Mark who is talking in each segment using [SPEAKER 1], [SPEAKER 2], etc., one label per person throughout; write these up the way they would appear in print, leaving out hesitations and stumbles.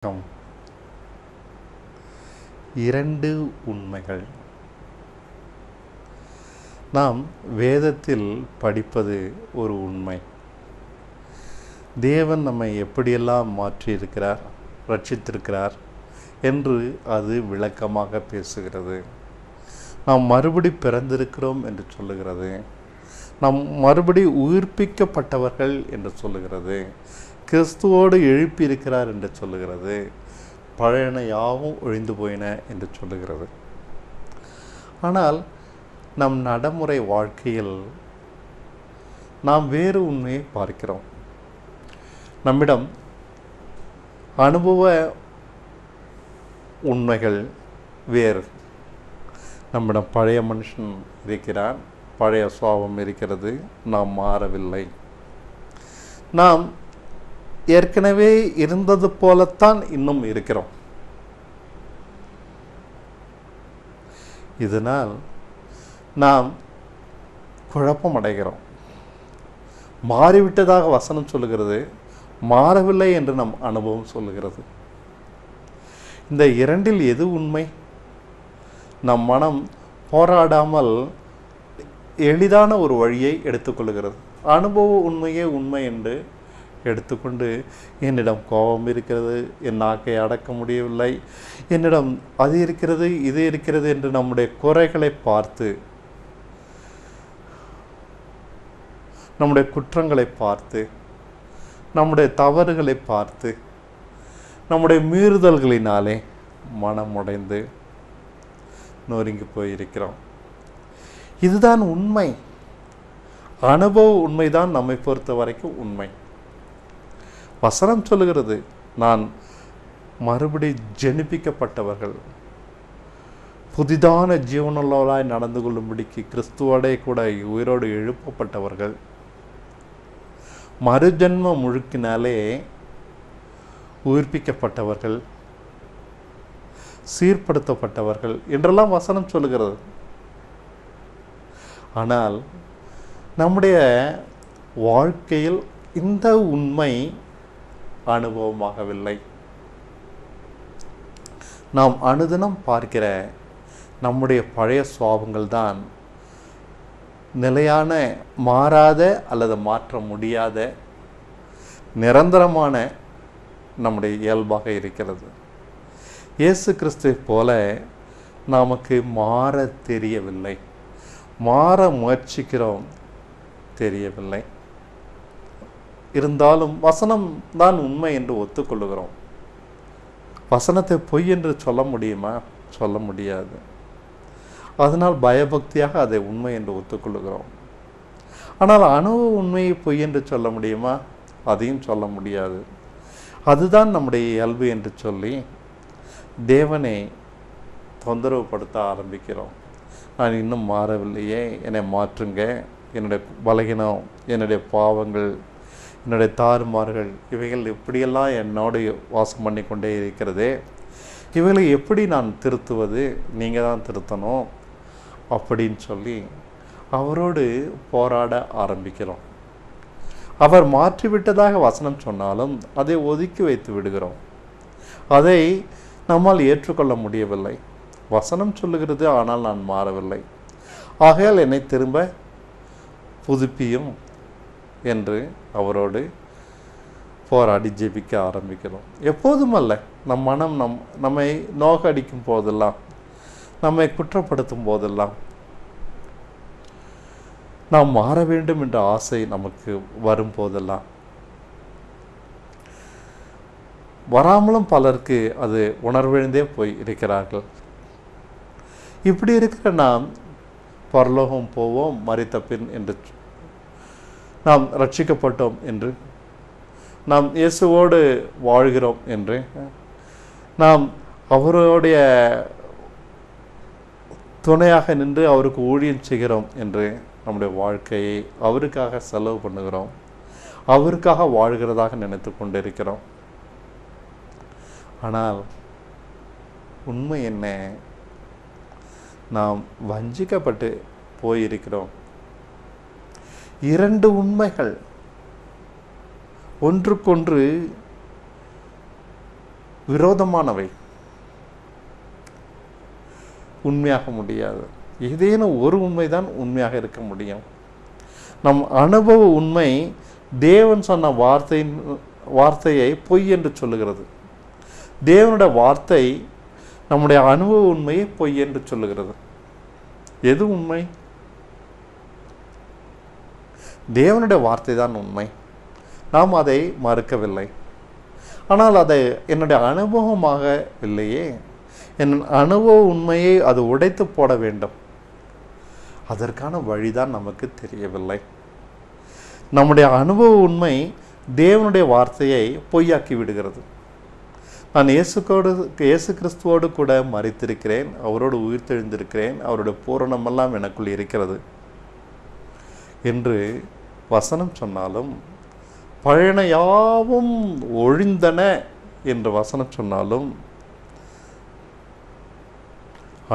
[SPEAKER 1] வணக்கம். இரண்டு உண்மைகள். நாம் வேதத்தில் படிப்பது ஒரு உண்மை. தேவன் நம்மை எப்படியெல்லாம் மாற்றியிருக்கிறார், ரட்சித்திருக்கிறார் என்று அது விளக்கமாக பேசுகிறது. நாம் மறுபடி பிறந்திருக்கிறோம் என்று சொல்லுகிறது. நாம் மறுபடி உயிர்ப்பிக்கப்பட்டவர்கள் என்று சொல்லுகிறது. கிறிஸ்துவோடு எழுப்பியிருக்கிறார் என்று சொல்லுகிறது. பழையன யாவும் ஒழிந்து போயின என்று சொல்லுகிறது. ஆனால் நம் நடைமுறை வாழ்க்கையில் நாம் வேறு உண்மையை பார்க்கிறோம். நம்மிடம் அனுபவ உண்மைகள் வேறு. நம்மிடம் பழைய மனுஷன் இருக்கிறார், பழைய சுபாவம் இருக்கிறது, நாம் மாறவில்லை. நாம் ஏற்கனவே இருந்தது போலத்தான் இன்னும் இருக்கிறோம். இதனால் நாம் குழப்பம் அடைகிறோம். மாறிவிட்டதாக வசனம் சொல்லுகிறது, மாறவில்லை என்று நம் அனுபவம் சொல்லுகிறது. இந்த இரண்டில் எது உண்மை? நம் மனம் போராடாமல் எளிதான ஒரு வழியை எடுத்துக்கொள்கிறது. அனுபவ உண்மையே உண்மை என்று எடுத்துக்கொண்டு, என்னிடம் கோபம் இருக்கிறது, என் நாக்கை அடக்க முடியவில்லை, என்னிடம் அது இருக்கிறது இது இருக்கிறது என்று நம்முடைய குறைகளை பார்த்து, நம்முடைய குற்றங்களை பார்த்து, நம்முடைய தவறுகளை பார்த்து, நம்முடைய மீறுதல்களினாலே மனம் உடைந்து நொறுங்கி போயிருக்கிறோம். இதுதான் உண்மை. அனுபவ உண்மைதான் நம்மை பொறுத்த வரைக்கும் உண்மை. வசனம் சொல்லுகிறது, நான் மறுபடி ஜெனிப்பிக்கப்பட்டவர்கள், புதிதான ஜீவனுள்ளவராய் நடந்து கொள்ளும்படிக்கு கிறிஸ்துவோடே கூட உயிரோடு எழுப்பப்பட்டவர்கள், மறுஜன்ம முழுக்கினாலே உயிர்ப்பிக்கப்பட்டவர்கள், சீர்படுத்தப்பட்டவர்கள் என்றெல்லாம் வசனம் சொல்லுகிறது. ஆனால் நம்முடைய வாழ்க்கையில் இந்த உண்மை அனுபவமாகவில்லை. நாம் அனுதினம் பார்க்கிற நம்முடைய பழைய சுபாவங்கள் தான் நிலையான, மாறாத அல்லது மாற்ற முடியாத நிரந்தரமான நம்முடைய இயல்பாக இருக்கிறது. இயேசு கிறிஸ்துவை போல நமக்கு மாற தெரியவில்லை, மாற முயற்சிக்கிறோம், தெரியவில்லை. இருந்தாலும் வசனம் தான் உண்மை என்று ஒத்துக்கொள்ளுகிறோம். வசனத்தை பொய் என்று சொல்ல முடியுமா? சொல்ல முடியாது. அதனால் பயபக்தியாக அதை உண்மை என்று ஒத்துக்கொள்ளுகிறோம். ஆனால் அனுபவ உண்மையை பொய் என்று சொல்ல முடியுமா? அதையும் சொல்ல முடியாது. அதுதான் நம்முடைய இயல்பு என்று சொல்லி தேவனை தொந்தரவுப்படுத்த ஆரம்பிக்கிறோம். நான் இன்னும் மாறவில்லையே, என்னை மாற்றுங்க, என்னுடைய பலகீனம், என்னுடைய பாவங்கள், என்னுடைய தாறுமாறுகள், இவைகள் எப்படியெல்லாம் என்னோடு வாசம் பண்ணி கொண்டே இருக்கிறதே, இவைகளை எப்படி நான் திருத்துவது? நீங்கள் தான் திருத்தணும் அப்படின்னு சொல்லி அவரோடு போராட ஆரம்பிக்கிறோம். அவர் மாற்றிவிட்டதாக வசனம் சொன்னாலும் அதை ஒதுக்கி வைத்து விடுகிறோம். அதை நம்மால் ஏற்றுக்கொள்ள முடியவில்லை. வசனம் சொல்லுகிறது, ஆனால் நான் மாறவில்லை, ஆகையால் என்னை திரும்ப புதுப்பியும் என்று அவரோடு போராடி ஜெபிக்க ஆரம்பிக்கிறோம். எப்போதும் அல்ல, நம் மனம் நம்மை நோகடிக்கும் போதெல்லாம், நம்மை குற்றப்படுத்தும் போதெல்லாம், நாம் மாற வேண்டும் என்ற ஆசை நமக்கு வரும்போதெல்லாம், வராமலும் பலருக்கு அது உணர்விழந்தே போய் இருக்கிறார்கள். இப்படி இருக்கிற நாம் பரலோகம் போவோம் மரித்த பின் என்று, நாம் ரட்சிக்கப்பட்டோம் என்று, நாம் இயேசுவோடு வாழ்கிறோம் என்று, நாம் அவருடைய துணையாக நின்று அவருக்கு ஊழியம் செய்கிறோம் என்று நம்முடைய வாழ்க்கையை அவருக்காக செலவு பண்ணுகிறோம், அவருக்காக வாழ்கிறதாக நினைத்து கொண்டிருக்கிறோம். ஆனால் உண்மை என்ன? நாம் வஞ்சிக்கப்பட்டு போயிருக்கிறோம். இரண்டு உண்மைகள் ஒன்றுக்கொன்று விரோதமானவை உண்மையாக முடியாது. ஏதேனும் ஒரு உண்மைதான் உண்மையாக இருக்க முடியும். நம் அனுபவ உண்மை தேவன் சொன்ன வார்த்தையை பொய் என்று சொல்லுகிறது. தேவனுடைய வார்த்தை நம்முடைய அனுபவ உண்மையை பொய் என்று சொல்லுகிறது. எது உண்மை? தேவனுடைய வார்த்தை தான் உண்மை. நாம் அதை மறுக்கவில்லை. ஆனால் அதை என்னுடைய அனுபவமாக இல்லையே. என் அனுபவ உண்மையை அது உடைத்து போட வேண்டும். அதற்கான வழிதான் நமக்கு தெரியவில்லை. நம்முடைய அனுபவ உண்மை தேவனுடைய வார்த்தையை பொய்யாக்கி விடுகிறது. நான் இயேசு கிறிஸ்துவோடு கூட மரித்திருக்கிறேன், அவரோடு உயிர்த்தெழுந்திருக்கிறேன், அவருடைய பூரணமெல்லாம் எனக்குள் இருக்கிறது என்று வசனம் சொன்னாலும், பழையன யாவும் ஒழிந்தன என்று வசனம் சொன்னாலும்,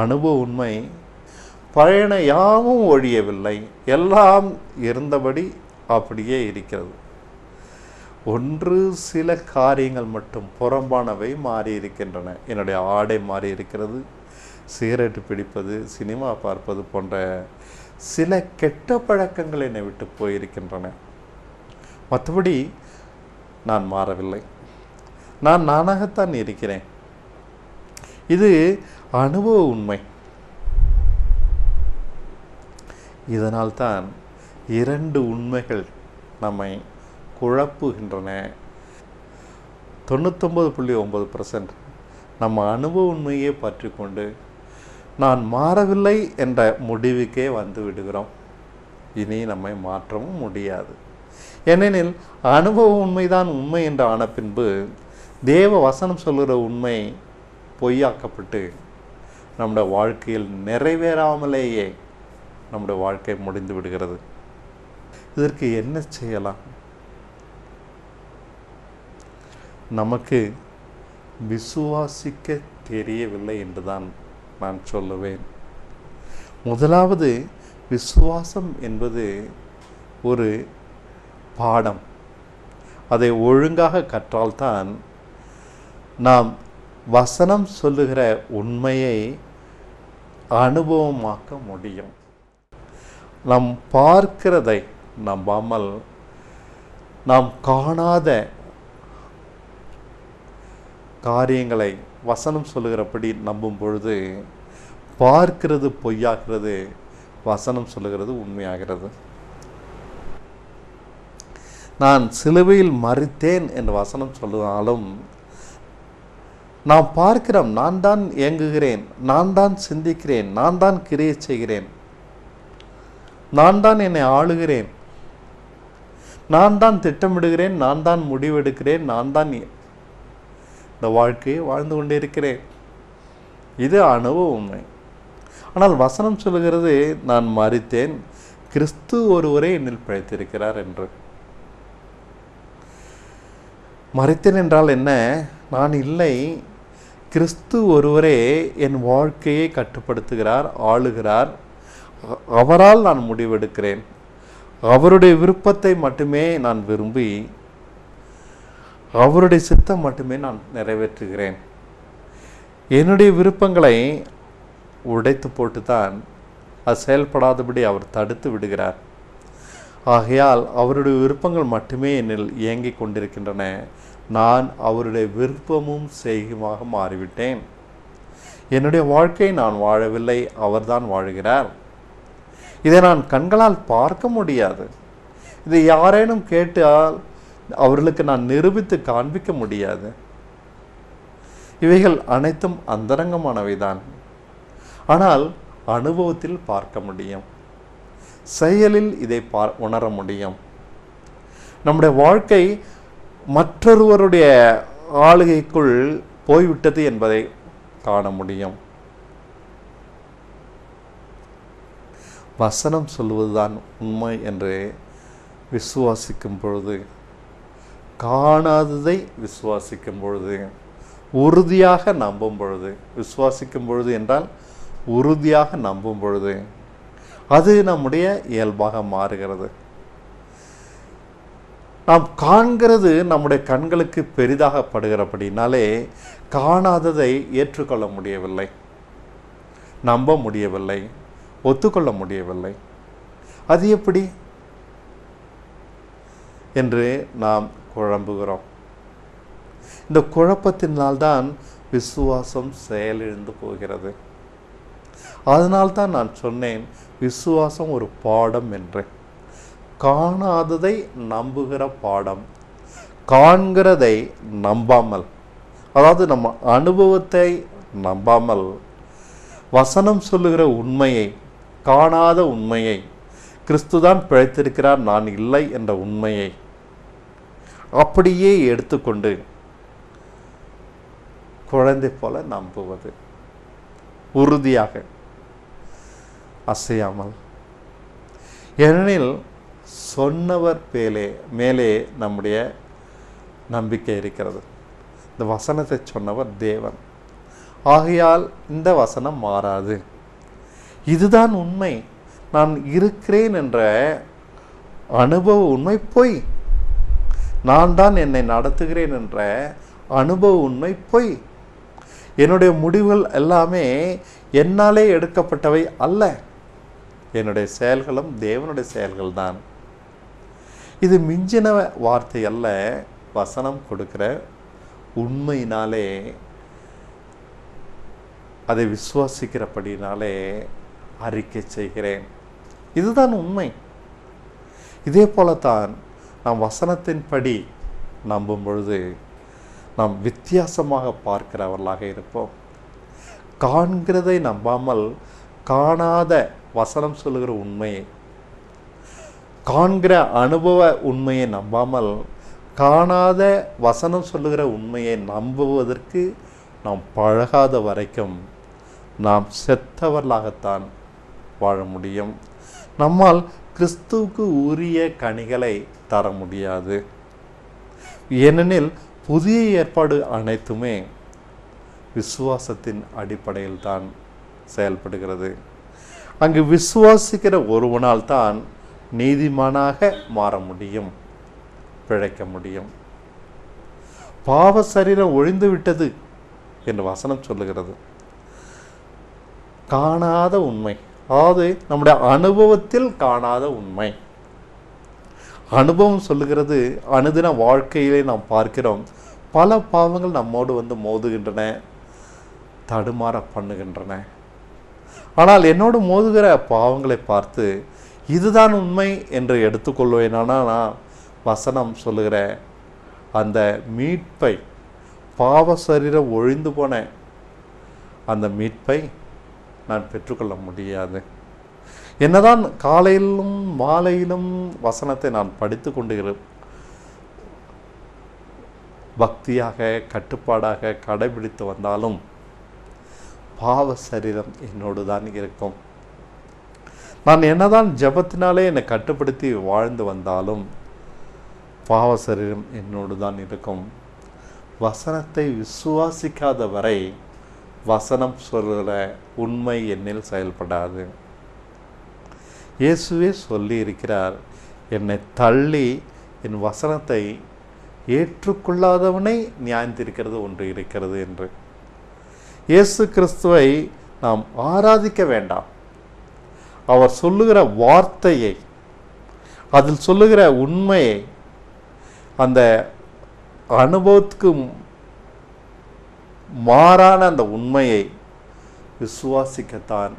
[SPEAKER 1] அனுபவ உண்மை பழையன யாவும் ஒழியவில்லை, எல்லாம் இருந்தபடி அப்படியே இருக்கிறது. ஒன்று சில காரியங்கள் மட்டும் புறம்பானவை மாறி இருக்கின்றன. என்னுடைய ஆடை மாறி இருக்கிறது, சிகரெட்டு பிடிப்பது, சினிமா பார்ப்பது போன்ற சில கெட்ட பழக்கங்கள் என்னை விட்டு போயிருக்கின்றன. மற்றபடி நான் மாறவில்லை. நான் நானாகத்தான் இருக்கிறேன். இது அனுபவ உண்மை. இதனால்தான் 2 உண்மைகள் நம்மை குழப்புகின்றன. 99.9% நம்ம அனுபவ உண்மையே பற்றி கொண்டு நான் மாறவில்லை என்ற முடிவுக்கே வந்து விடுகிறோம். இனி நம்மை மாற்றவும் முடியாது. ஏனெனில் அனுபவ உண்மைதான் உண்மை என்று ஆன பின்பு தேவ வசனம் சொல்கிற உண்மை பொய்யாக்கப்பட்டு நம்முடைய வாழ்க்கையில் நிறைவேறாமலேயே நம்முடைய வாழ்க்கை முடிந்து விடுகிறது. இதற்கு என்ன செய்யலாம்? நமக்கு விசுவாசிக்க தெரியவில்லை என்றுதான் நான் சொல்லுவேன். முதலாவது, விசுவாசம் என்பது ஒரு பாடம். அதை ஒழுங்காக கற்றால்தான் நாம் வசனம் சொல்லுகிற உண்மையை அனுபவமாக்க முடியும். நாம் பார்க்கிறதை நம்பாமல் நாம் காணாத காரியங்களை வசனம் சொல்லுகிறபடி நம்பும் பொழுது பார்க்கிறது பொய்யாகிறது, வசனம் சொல்லுகிறது உண்மையாகிறது. நான் சிலுவையில் மரித்தேன் என்று வசனம் சொல்லுவாலும் நாம் பார்க்கிறோம், நான் தான் இயங்குகிறேன், நான் தான் சிந்திக்கிறேன், நான் தான் கிரியை செய்கிறேன், நான் தான் என்னை ஆளுகிறேன், நான் தான் திட்டமிடுகிறேன், நான் தான் முடிவெடுக்கிறேன், நான் தான் இந்த வாழ்க்கையை வாழ்ந்து கொண்டே இருக்கிறேன். இது அனுபவ உண்மை. ஆனால் வசனம் சொல்லுகிறது, நான் மரித்தேன், கிறிஸ்து ஒருவரே என்னில் பிழைத்திருக்கிறார் என்று. மரித்தேன் என்றால் என்ன? நான் இல்லை, கிறிஸ்து ஒருவரே என் வாழ்க்கையை கட்டுப்படுத்துகிறார், ஆளுகிறார். அவரால் நான் முடிவெடுக்கிறேன். அவருடைய விருப்பத்தை மட்டுமே நான் விரும்பி அவருடைய சித்தம் மட்டுமே நான் நிறைவேற்றுகிறேன். என்னுடைய விருப்பங்களை உடைத்து போட்டுத்தான் அது செயல்படாதபடி அவர் தடுத்து விடுகிறார். ஆகையால் அவருடைய விருப்பங்கள் மட்டுமே என்னில் இயங்கிக் கொண்டிருக்கின்றன. நான் அவருடைய விருப்பமும் செய்யுமாக மாறிவிட்டேன். என்னுடைய வாழ்க்கையை நான் வாழவில்லை, அவர்தான் வாழுகிறார். இதை நான் கண்களால் பார்க்க முடியாது. இதை யாரேனும் கேட்டால் அவர்களுக்கு நான் நிரூபித்து காண்பிக்க முடியாது. இவைகள் அனைத்தும் அந்தரங்கமானவைதான். ஆனால் அனுபவத்தில் பார்க்க முடியும், செயலில் இதை உணர முடியும். நம்முடைய வாழ்க்கை மற்றொருவருடைய ஆளுகைக்குள் போய்விட்டது என்பதை காண முடியும். வசனம் சொல்வதுதான் உண்மை என்று விசுவாசிக்கும் பொழுது, காணாததை விசுவாசிக்கும் பொழுது, உறுதியாக நம்பும் பொழுது, விசுவாசிக்கும் பொழுது என்றால் உறுதியாக நம்பும் பொழுது அது நம்முடைய இயல்பாக மாறுகிறது. நாம் காண்கிறது நம்முடைய கண்களுக்கு பெரிதாக படுகிறபடினாலே காணாததை ஏற்றுக்கொள்ள முடியவில்லை, நம்ப முடியவில்லை, ஒத்துக்கொள்ள முடியவில்லை. அது எப்படி என்று நாம் குழம்புகிறோம். இந்த குழப்பத்தினால்தான் விசுவாசம் செயலிழந்து போகிறது. அதனால்தான் நான் சொன்னேன், விசுவாசம் ஒரு பாடம் என்று. காணாததை நம்புகிற பாடம், காண்கிறதை நம்பாமல், அதாவது நம்ம அனுபவத்தை நம்பாமல், வசனம் சொல்லுகிற உண்மையை, காணாத உண்மையை, கிறிஸ்துதான் பிழைத்திருக்கிறார் நான் இல்லை என்ற உண்மையை அப்படியே எடுத்துக்கொண்டு குழந்தை போல நம்புவது, உறுதியாக அசையாமல். ஏனெனில் சொன்னவர் மேலே நம்முடைய நம்பிக்கை இருக்கிறது. இந்த வசனத்தை சொன்னவர் தேவன். ஆகையால் இந்த வசனம் மாறாது. இதுதான் உண்மை. நான் இருக்கிறேன் என்ற அனுபவ உண்மை பொய். நான் தான் என்னை நடத்துகிறேன் என்ற அனுபவ உண்மை பொய். என்னுடைய முடிவுகள் எல்லாமே என்னாலே எடுக்கப்பட்டவை அல்ல. என்னுடைய செயல்களும் தேவனுடைய செயல்கள் தான். இது மிஞ்சின வார்த்தை அல்ல, வசனம் கொடுக்கிற உண்மையினாலே, அதை விசுவாசிக்கிறபடினாலே அறிக்கை செய்கிறேன். இதுதான் உண்மை. இதே போலத்தான் நாம் வசனத்தின்படி நம்பும் பொழுது நாம் வித்தியாசமாக பார்க்கிறவர்களாக இருப்போம். காண்கிறதை நம்பாமல் காணாத வசனம் சொல்லுகிற உண்மையை, காண்கிற அனுபவ உண்மையை நம்பாமல் காணாத வசனம் சொல்லுகிற உண்மையை நம்புவதற்கு நாம் பழகாத வரைக்கும் நாம் செத்தவர்களாகத்தான் வாழ முடியும். நம்மால் கிறிஸ்துவுக்கு உரிய கனிகளை தர முடியாது. ஏனெனில் புதிய ஏற்பாடு அனைத்துமே விசுவாசத்தின் அடிப்படையில் தான் செயல்படுகிறது. அங்கு விசுவாசிக்கிற ஒருவனால் தான் நீதிமானாக மாற முடியும், பிழைக்க முடியும். பாவ சரீரம் ஒழிந்து விட்டது என்று வசனம் சொல்லுகிறது. காணாத உண்மை, அதாவது நம்முடைய அனுபவத்தில் காணாத உண்மை. அனுபவம் சொல்லுகிறது, அனுதின வாழ்க்கையிலே நாம் பார்க்கிறோம், பல பாவங்கள் நம்மோடு வந்து மோதுகின்றன, தடுமாற பண்ணுகின்றன. ஆனால் என்னோடு மோதுகிற பாவங்களை பார்த்து இதுதான் உண்மை என்று எடுத்துக்கொள்வேனானால் நான் வசனம் சொல்லுகிற அந்த மீட்பை, பாவ சரீரம் ஒழிந்து போன அந்த மீட்பை நான் பெற்றுக்கொள்ள முடியாது. என்னதான் காலையிலும் மாலையிலும் வசனத்தை நான் படித்து கொண்டு பக்தியாக கட்டுப்பாடாக கடைபிடித்து வந்தாலும் பாவ சரீரம் என்னோடு தான் இருக்கும். நான் என்னதான் ஜபத்தினாலே என்னை கட்டுப்படுத்தி வாழ்ந்து வந்தாலும் பாவ சரீரம் என்னோடு தான் இருக்கும். வசனத்தை விசுவாசிக்காத வரை வசனம் சொல்கிற உண்மை என்னில் செயல்படாது. இயேசுவே சொல்லி இருக்கிறார், என்னை தள்ளி என் வசனத்தை ஏற்றுக்கொள்ளாதவனை நியாயந்திருக்கிறது ஒன்று இருக்கிறது என்று. இயேசு கிறிஸ்துவை நாம் ஆராதிக்க வேண்டாம். அவர் சொல்லுகிற வார்த்தையை, அதில் சொல்லுகிற உண்மையை, அந்த அனுபவத்துக்கு மாறான அந்த உண்மையை விசுவாசிக்கத்தான்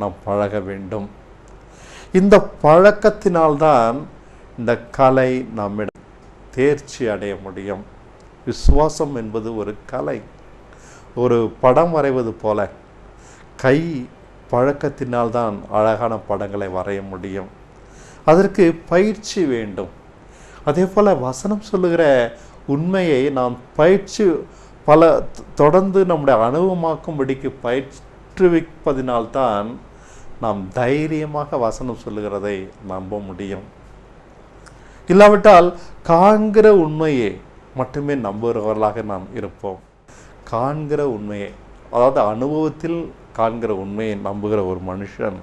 [SPEAKER 1] நாம் பழக வேண்டும். இந்த பழக்கத்தினால்தான் இந்த கலை நம்மிடம் தேர்ச்சி அடைய முடியும். விசுவாசம் என்பது ஒரு கலை. ஒரு படம் வரைவது போல கை பழக்கத்தினால்தான் அழகான படங்களை வரைய முடியும். அதற்கு பயிற்சி வேண்டும். அதே போல் வசனம் சொல்லுகிற உண்மையை நாம் பயிற்சி தொடர்ந்து நம்முடைய அனுபவமாக்கும்படிக்கு பயிற்றுவிப்பதினால்தான் நாம் தைரியமாக வசனம் சொல்லுகிறதை நம்ப முடியும். இல்லாவிட்டால் காண்கிற உண்மையை மட்டுமே நம்புகிறவர்களாக நாம் இருப்போம். காண்கிற உண்மையை, அதாவது அனுபவத்தில் காண்கிற உண்மையை நம்புகிற ஒரு மனுஷன்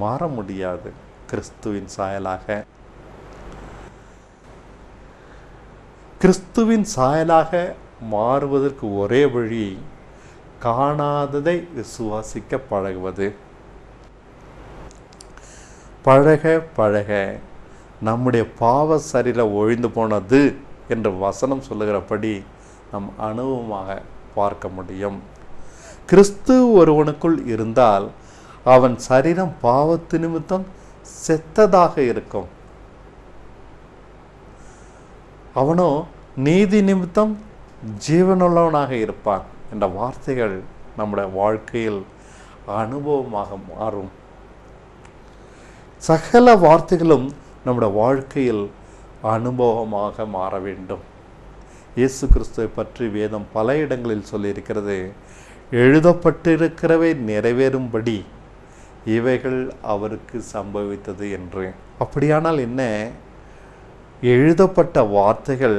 [SPEAKER 1] மாற முடியாது கிறிஸ்துவின் சாயலாக. கிறிஸ்துவின் சாயலாக மாறுவதற்கு ஒரே வழி காணாததை விசுவாசிக்க பழகுவது. பழக பழக நம்முடைய பாவ சரீரம் ஒழிந்து போனது என்று வசனம் சொல்லுகிறபடி நம் அனுபவமாக பார்க்க முடியும். கிறிஸ்து ஒருவனுக்குள் இருந்தால் அவன் சரீரம் பாவத்து நிமித்தம் செத்ததாக இருக்கும், அவனோ நீதி நிமித்தம் ஜீவனுள்ளவனாக இருப்பான் என்ற வார்த்தைகள் நம்முடைய வாழ்க்கையில் அனுபவமாக மாறும். சகல வார்த்தைகளும் நம்முடைய வாழ்க்கையில் அனுபவமாக மாற வேண்டும். இயேசு கிறிஸ்துவை பற்றி வேதம் பல இடங்களில் சொல்லியிருக்கிறது. எழுதப்பட்டிருக்கிறவை நிறைவேறும்படி இவைகள் அவருக்கு சம்பவித்தது என்று. அப்படியானால் என்ன? எழுதப்பட்ட வார்த்தைகள்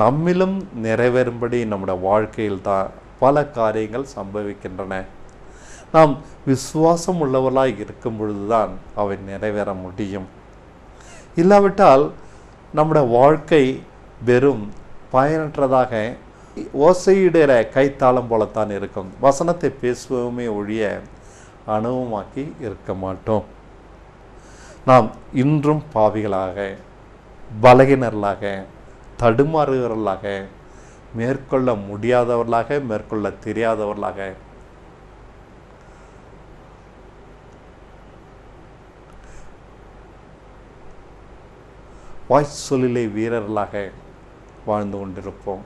[SPEAKER 1] நம்மிலும் நிறைவேறும்படி நம்முடைய வாழ்க்கையில் தான் பல காரியங்கள் சம்பவிக்கின்றன. நாம் விசுவாசம் உள்ளவர்களாய் இருக்கும் பொழுதுதான் அவை நிறைவேற முடியும். இல்லாவிட்டால் நம்முடைய வாழ்க்கை வெறும் பயனற்றதாக ஓசையிடுகிற கைத்தாளம் போலத்தான் இருக்கும். வசனத்தை பேசுவோமே ஒழிய அனுபவமாக்கி இருக்க மாட்டோம். நாம் இன்றும் பாவிகளாக, பலகீனர்களாக, தடுமாறுகிறவர்களாக, மேற்கொள்ள முடியாதவர்களாக, மேற்கொள்ள தெரியாதவர்களாக, வாய்ச்சொல்லிலே வீரர்களாக வாழ்ந்து கொண்டிருப்போம்.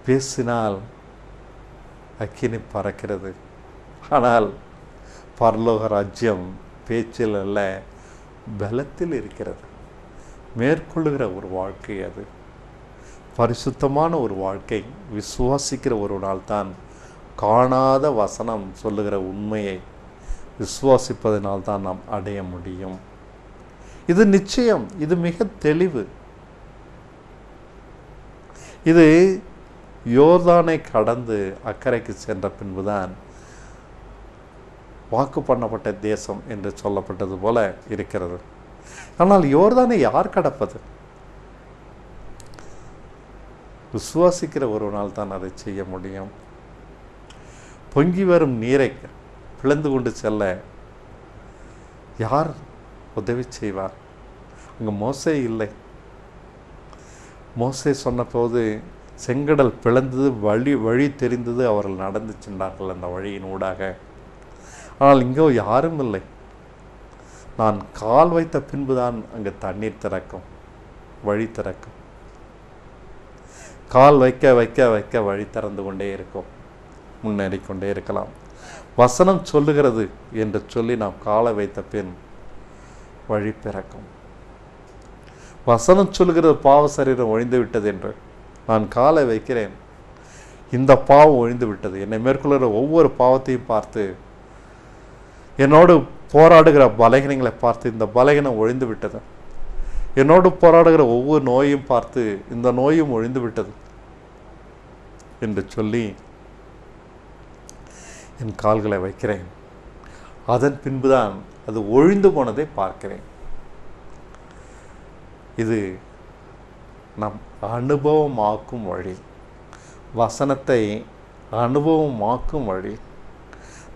[SPEAKER 1] பேசினால் அக்கினி பறக்கிறது. ஆனால் பரலோக ராஜ்யம் பேச்சில் அல்ல, பலத்தில் இருக்கிறது. மேற்கொள்ளுகிற ஒரு வாழ்க்கை அது. பரிசுத்தமான ஒரு வாழ்க்கை விசுவாசிக்கிற ஒரு நாள் தான் காணாத வசனம் சொல்லுகிற உண்மையை விசுவாசிப்பதனால் தான் நாம் அடைய முடியும். இது நிச்சயம், இது மிக தெளிவு. இது யோர்தானை கடந்து அக்கறைக்கு சென்ற பின்புதான் வாக்கு பண்ணப்பட்ட தேசம் என்று சொல்லப்பட்டது போல இருக்கிறது. ஆனால் யோர்தானை யார் கடப்பது? விசுவாசிக்கிற ஒரு நாள் தான் அதை செய்ய முடியும். பொங்கி வரும் நீரை பிளந்து கொண்டு செல்ல யார் உதவி செய்வார்? அங்கே மோசே இல்லை. மோசே சொன்னபோது செங்கடல் பிளந்தது, வழி தெரிந்தது, அவர்கள் நடந்து சென்றார்கள் அந்த வழியின் ஊடாக. ஆனால் இங்கோ யாரும் இல்லை. நான் கால் வைத்த பின்புதான் அங்கே தண்ணீர் திறக்கும், வழி திறக்கும். கால் வைக்க வைக்க வைக்க வழி திறந்து கொண்டே இருக்கும், முன்னேறி கொண்டே இருக்கலாம். வசனம் சொல்லுகிறது என்று சொல்லி நாம் காலை வைத்த பின் வழி பிறக்கும். வசனம் சொல்லுகிறது பாவ சரீரம் ஒழிந்து விட்டது என்று. நான் காலை வைக்கிறேன், இந்த பாவம் ஒழிந்து விட்டது. என்னை மேற்கொள்கிற ஒவ்வொரு பாவத்தையும் பார்த்து, என்னோடு போராடுகிற பலகீனங்களை பார்த்து இந்த பலகீனம் ஒழிந்து விட்டது. என்னோடு போராடுகிற ஒவ்வொரு நோயும் பார்த்து இந்த நோயும் ஒழிந்து விட்டது என்று சொல்லி என் கால்களை வைக்கிறேன். அதன் பின்புதான் அது ஒழிந்து போனதை பார்க்கிறேன். இது நம் அனுபவமாக்கும் வழி, வசனத்தை அனுபவமாக்கும் வழி.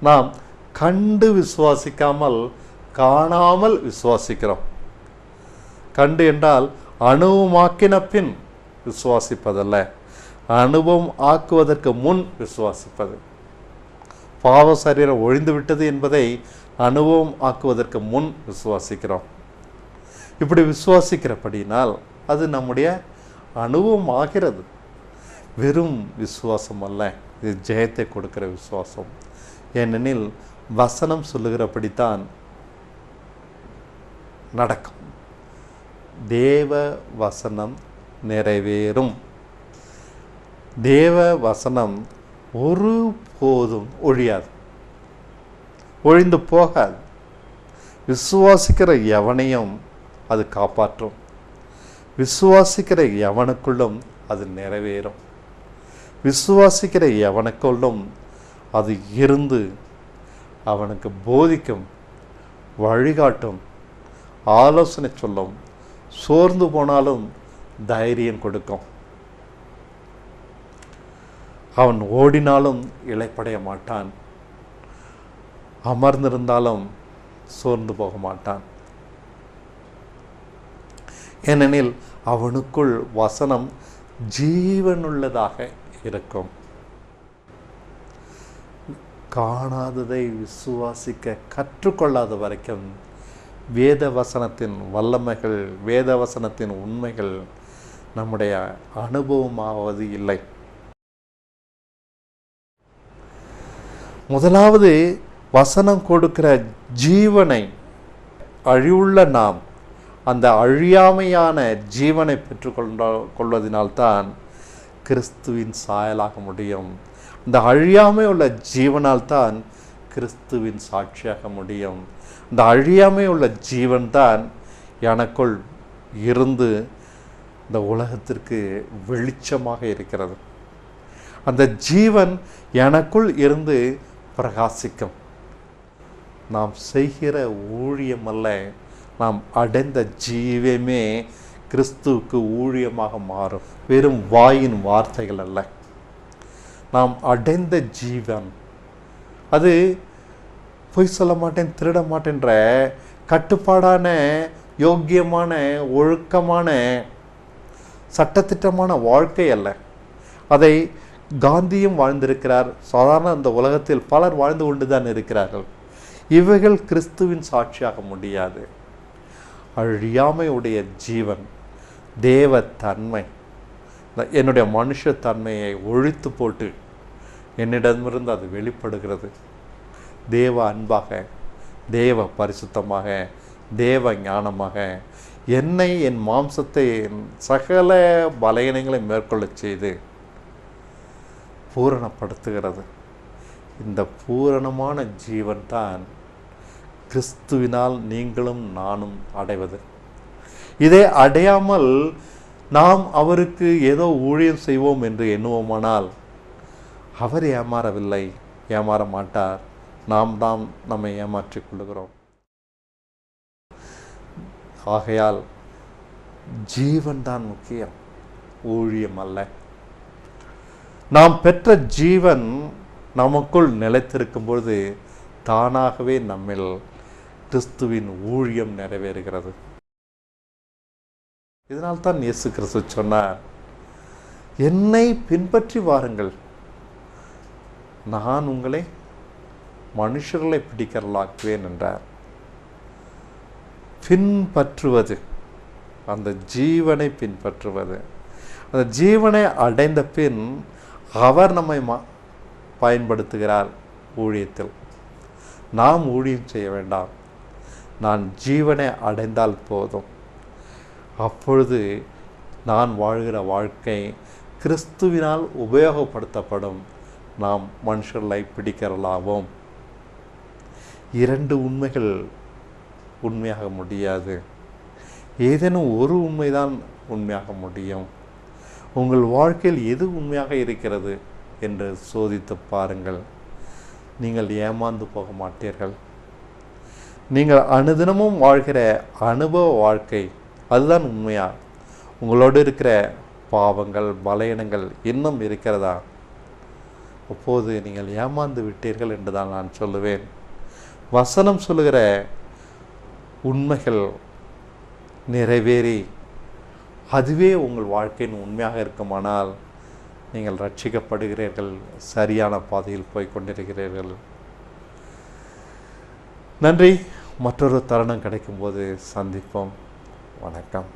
[SPEAKER 1] நாம் கண்டு விசுவாசிக்காமல் காணாமல் விசுவாசிக்கிறோம். கண்டு என்றால் அனுபவமாக்கின பின் விசுவாசிப்பதல்ல, அனுபவம் ஆக்குவதற்கு முன் விசுவாசிப்பது. பாவ சரீரம் ஒழிந்து விட்டது என்பதை அனுபவம் ஆக்குவதற்கு முன் விசுவாசிக்கிறோம். இப்படி விசுவாசிக்கிறபடினால் அது நம்முடைய அனுபவம் ஆகிறது. வெறும் விசுவாசம் அல்ல, இது ஜெயத்தை கொடுக்கிற விசுவாசம். ஏனெனில் வசனம் சொல்லுகிறபடித்தான் நடக்கும். தேவ வசனம் நிறைவேறும். தேவ வசனம் ஒருபோதும் ஒழியாது, ஒழிந்து போகாது. விசுவாசிக்கிற எவனையும் அது காப்பாற்றும். விசுவாசிக்கிற எவனுக்குள்ளும் அது நிறைவேறும். விசுவாசிக்கிற எவனுக்குள்ளும் அது இருந்து அவனுக்கு போதிக்கும், வழிகாட்டும், ஆலோசனை சொல்லும். சோர்ந்து போனாலும் தைரியம் கொடுக்கும். அவன் ஓடினாலும் இளைப்படைய மாட்டான், அமர்ந்திருந்தாலும் சோர்ந்து போக மாட்டான். ஏனெனில் அவனுக்குள் வசனம் ஜீவனுள்ளதாக இருக்கும். காணாததை விசுவாசிக்க கற்றுக்கொள்ளாத வரைக்கும் வேத வசனத்தின் வல்லமைகள், வேத வசனத்தின் உண்மைகள் நம்முடைய அனுபவமாவது இல்லை. முதலாவது வசனம் கொடுக்கிற ஜீவனை அழிவுள்ள நாம் அந்த அழியாமையான ஜீவனை பெற்றுக்கொள்வதனால்தான் கிறிஸ்துவின் சாயலாக முடியும். இந்த அழியாமை உள்ள ஜீவனால் தான் கிறிஸ்துவின் சாட்சியாக முடியும். இந்த அழியாமை உள்ள ஜீவன் தான் எனக்குள் இருந்து இந்த உலகத்திற்கு வெளிச்சமாக இருக்கிறது. அந்த ஜீவன் எனக்குள் இருந்து பிரகாசிக்கும். நாம் செய்கிற ஊழியம் அல்ல, நாம் அடைந்த ஜீவமே கிறிஸ்துவுக்கு ஊழியமாக மாறும். வெறும் வாயின் வார்த்தைகள் அல்ல, நாம் அடைந்த ஜீவன். அது பொய் சொல்ல மாட்டேன், திருட மாட்டேன்ற கட்டுப்பாடான, யோக்கியமான, ஒழுக்கமான, சட்டத்திட்டமான வாழ்க்கை அல்ல. அதை காந்தியும் வாழ்ந்திருக்கிறார். சாதாரண இந்த உலகத்தில் பலர் வாழ்ந்து கொண்டு தான் இருக்கிறார்கள். இவைகள் கிறிஸ்துவின் சாட்சியாக முடியாது. அழியாமையுடைய ஜீவன், தேவ தன்மை, என்னுடைய மனுஷ தன்மையை ஒழித்து போட்டு என்னிடமிருந்து அது வெளிப்படுகிறது. தேவ அன்பாக, தேவ பரிசுத்தமாக, தேவ ஞானமாக என்னை, என் மாம்சத்தை, சகல பலகீனங்களை மேற்கொள்ள செய்து பூரணப்படுத்துகிறது. இந்த பூரணமான ஜீவன் தான் கிறிஸ்துவினால் நீங்களும் நானும் அடைவது. இதை அடையாமல் நாம் அவருக்கு ஏதோ ஊழியம் செய்வோம் என்று எண்ணுவோமானால் அவர் ஏமாறவில்லை, ஏமாற மாட்டார். நாம் தான் நம்மை ஏமாற்றிக் கொள்கிறோம். ஆகையால் ஜீவன் தான் முக்கியம், ஊழியம் அல்ல. நாம் பெற்ற ஜீவன் நமக்குள் நிலைத்திருக்கும் பொழுது தானாகவே நம்மில் கிறிஸ்துவின் ஊழியம் நிறைவேறுகிறது. இதனால்தான் இயேசு கிறிஸ்து சொன்னார், என்னை பின்பற்றி வாருங்கள், நான் உங்களை மனுஷர்களை பிடிக்கிறலாக்குவேன் என்றார். பின்பற்றுவது, அந்த ஜீவனை பின்பற்றுவது, அந்த ஜீவனை அடைந்த பின் அவர் நம்மை பயன்படுத்துகிறார் ஊழியத்தில். நாம் ஊழியம் செய்ய வேண்டாம், நான் ஜீவனை அடைந்தால் போதும். அப்பொழுது நான் வாழ்கிற வாழ்க்கை கிறிஸ்துவினால் உபயோகப்படுத்தப்படும். நாம் மனுஷர்களை பிடிக்கிறலாவோம். இரண்டு உண்மைகள் உண்மையாக முடியாது, ஏதேனும் ஒரு உண்மைதான் உண்மையாக முடியும். உங்கள் வாழ்க்கையில் எது உண்மையாக இருக்கிறது என்று சோதித்து பாருங்கள். நீங்கள் ஏமாந்து போக மாட்டீர்கள். நீங்கள் அனுதினமும் வாழ்கிற அனுபவ வாழ்க்கை அதுதான் உண்மையா? உங்களோடு இருக்கிற பாவங்கள், பலவீனங்கள் இன்னும் இருக்கிறதா? அப்போது நீங்கள் ஏமாந்து விட்டீர்கள் என்று தான் நான் சொல்லுவேன். வசனம் சொல்லுகிற உண்மைகள் நிறைவேறி அதுவே உங்கள் வாழ்க்கையின் உண்மையாக இருக்குமானால் நீங்கள் ரட்சிக்கப்படுகிறீர்கள், சரியான பாதையில் போய் கொண்டிருக்கிறீர்கள். நன்றி. மற்றொரு தருணம் கிடைக்கும்போது சந்திப்போம். வணக்கம்.